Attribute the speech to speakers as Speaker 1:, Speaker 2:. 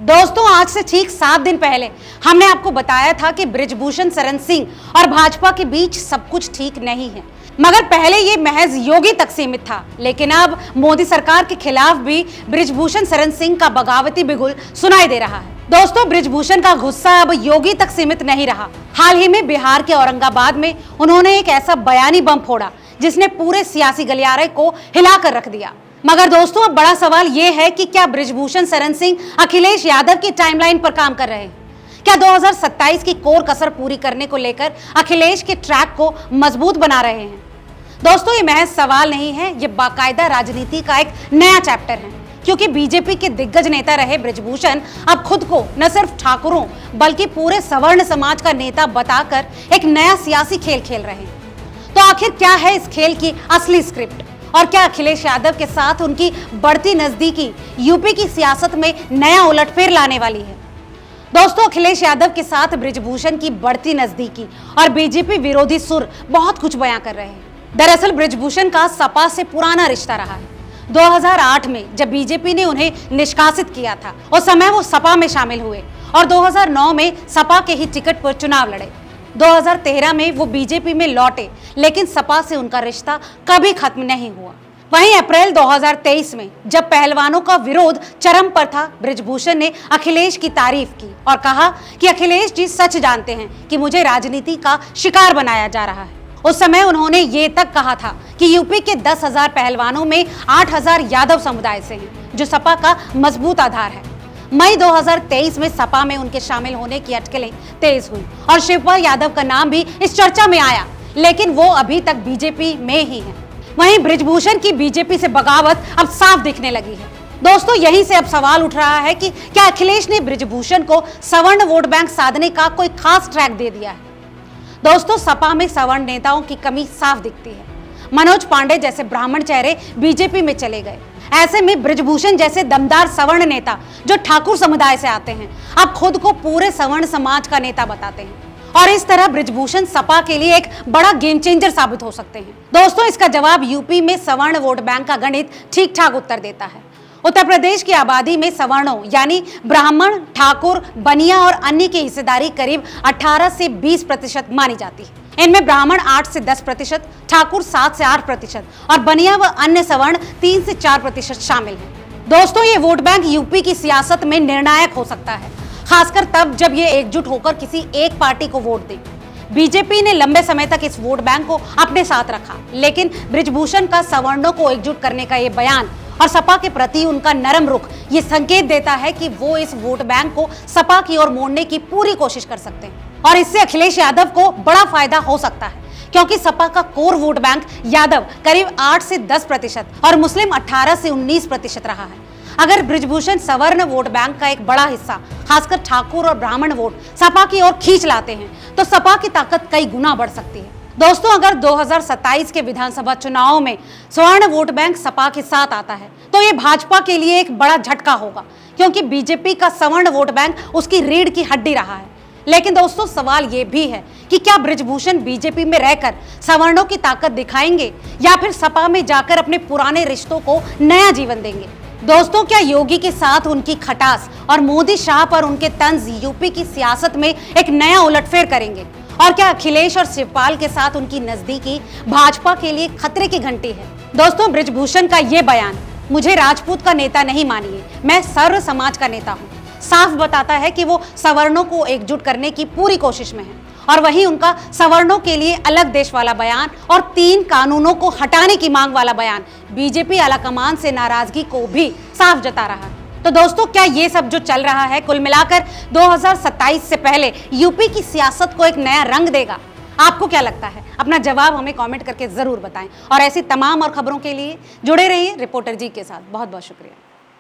Speaker 1: दोस्तों, आज से ठीक 7 दिन पहले हमने आपको बताया था कि बृजभूषण शरण सिंह और भाजपा के बीच सब कुछ ठीक नहीं है, मगर पहले ये महज योगी तक सीमित था। लेकिन अब मोदी सरकार के खिलाफ भी बृजभूषण शरण सिंह का बगावती बिगुल सुनाई दे रहा है। दोस्तों, बृजभूषण का गुस्सा अब योगी तक सीमित नहीं रहा। हाल ही में बिहार के औरंगाबाद में उन्होंने एक ऐसा बयानी बम फोड़ा जिसने पूरे सियासी गलियारे को हिलाकर रख दिया। मगर दोस्तों, अब बड़ा सवाल यह है कि क्या बृजभूषण शरण सिंह अखिलेश यादव की टाइमलाइन पर काम कर रहे हैं? क्या 2027 की कोर कसर पूरी करने को लेकर अखिलेश के ट्रैक को मजबूत बना रहे हैं? दोस्तों, ये महज सवाल नहीं है, ये बाकायदा राजनीति का एक नया चैप्टर है, क्योंकि बीजेपी के दिग्गज नेता रहे बृजभूषण अब खुद को न सिर्फ ठाकुरों बल्कि पूरे सवर्ण समाज का नेता बताकर एक नया सियासी खेल खेल रहे हैं। तो आखिर क्या है इस खेल की असली स्क्रिप्ट, और क्या अखिलेश यादव के साथ उनकी बढ़ती नजदीकी यूपी की सियासत में नया उलटफेर लाने वाली है? दोस्तों, अखिलेश यादव के साथ बृजभूषण की बढ़ती नजदीकी और बीजेपी विरोधी सुर बहुत कुछ बयां कर रहे हैं। दरअसल बृजभूषण का सपा से पुराना रिश्ता रहा है। 2008 में जब बीजेपी ने उन्हें निष्कासित किया था, उस समय वो सपा में शामिल हुए और 2009 में सपा के ही टिकट पर चुनाव लड़े। 2013 में वो बीजेपी में लौटे, लेकिन सपा से उनका रिश्ता कभी खत्म नहीं हुआ। वहीं अप्रैल 2023 में जब पहलवानों का विरोध चरम पर था, बृजभूषण ने अखिलेश की तारीफ की और कहा कि अखिलेश जी सच जानते हैं कि मुझे राजनीति का शिकार बनाया जा रहा है। उस समय उन्होंने ये तक कहा था कि यूपी के 10,000 पहलवानों में 8,000 यादव समुदाय से हैं, जो सपा का मजबूत आधार है। मई 2023 में सपा में उनके शामिल होने की अटकलें तेज हुई और शिवपाल यादव का नाम भी इस चर्चा में आया, लेकिन वो अभी तक बीजेपी में ही है। वहीं बृजभूषण की बीजेपी से बगावत अब साफ दिखने लगी है। दोस्तों, यहीं से अब सवाल उठ रहा है कि क्या अखिलेश ने बृजभूषण को सवर्ण वोट बैंक साधने का कोई खास ट्रैक दे दिया है? दोस्तों, सपा में सवर्ण नेताओं की कमी साफ दिखती है। मनोज पांडे जैसे ब्राह्मण चेहरे बीजेपी में चले गए। ऐसे में बृजभूषण जैसे दमदार सवर्ण नेता जो ठाकुर समुदाय से आते हैं, अब खुद को पूरे सवर्ण समाज का नेता बताते हैं, और इस तरह बृजभूषण सपा के लिए एक बड़ा गेम चेंजर साबित हो सकते हैं। दोस्तों, इसका जवाब यूपी में सवर्ण वोट बैंक का गणित ठीक ठाक उत्तर देता है। उत्तर प्रदेश की आबादी में सवर्णों यानी ब्राह्मण, ठाकुर, बनिया और अन्य की हिस्सेदारी करीब 18 से 20% मानी जाती है। इनमें ब्राह्मण 8 से 10%, ठाकुर 7 से 8% और बनिया व अन्य सवर्ण 3 से 4% शामिल हैं। दोस्तों, ये वोट बैंक यूपी की सियासत में निर्णायक हो सकता है, खासकर तब जब ये एकजुट होकर किसी एक पार्टी को वोट दे। बीजेपी ने लंबे समय तक इस वोट बैंक को अपने साथ रखा, लेकिन बृजभूषण का सवर्णों को एकजुट करने का ये बयान और सपा के प्रति उनका नरम रुख ये संकेत देता है कि वो इस वोट बैंक को सपा की ओर मोड़ने की पूरी कोशिश कर सकते हैं, और इससे अखिलेश यादव को बड़ा फायदा हो सकता है, क्योंकि सपा का कोर वोट बैंक यादव करीब 8 से 10% और मुस्लिम 18 से 19% रहा है। अगर बृजभूषण सवर्ण वोट बैंक का एक बड़ा हिस्सा, खासकर ठाकुर और ब्राह्मण वोट सपा की ओर खींच लाते हैं, तो सपा की ताकत कई गुना बढ़ सकती है। दोस्तों, अगर 2027 के विधानसभा चुनाव में स्वर्ण वोट बैंक सपा के साथ आता है, तो ये भाजपा के लिए एक बड़ा झटका होगा, क्योंकि बीजेपी का सवर्ण वोट बैंक उसकी रीढ़ की हड्डी रहा है। लेकिन दोस्तों, सवाल ये भी है कि क्या बृजभूषण बीजेपी में रहकर सवर्णों की ताकत दिखाएंगे या फिर सपा में जाकर अपने पुराने रिश्तों को नया जीवन देंगे? दोस्तों, क्या योगी के साथ उनकी खटास और मोदी शाह पर उनके तंज यूपी की सियासत में एक नया उलटफेर करेंगे? और क्या अखिलेश और शिवपाल के साथ उनकी नजदीकी भाजपा के लिए खतरे की घंटी है? दोस्तों, बृजभूषण का ये बयान मुझे राजपूत का नेता नहीं मानिए, मैं सर्व समाज का नेता हूँ, साफ बताता है कि वो सवर्णों को एकजुट करने की पूरी कोशिश में है। और वहीं उनका सवर्णों के लिए अलग देश वाला बयान और 3 कानूनों को हटाने की मांग वाला बयान बीजेपी आलाकमान से नाराजगी को भी साफ जता रहा है। तो दोस्तों, क्या ये सब जो चल रहा है कुल मिलाकर 2027 से पहले यूपी की सियासत को एक नया रंग देगा? आपको क्या लगता है? अपना जवाब हमें कमेंट करके जरूर बताएं, और ऐसी तमाम और खबरों के लिए जुड़े रहिए रिपोर्टर जी के साथ। बहुत बहुत शुक्रिया।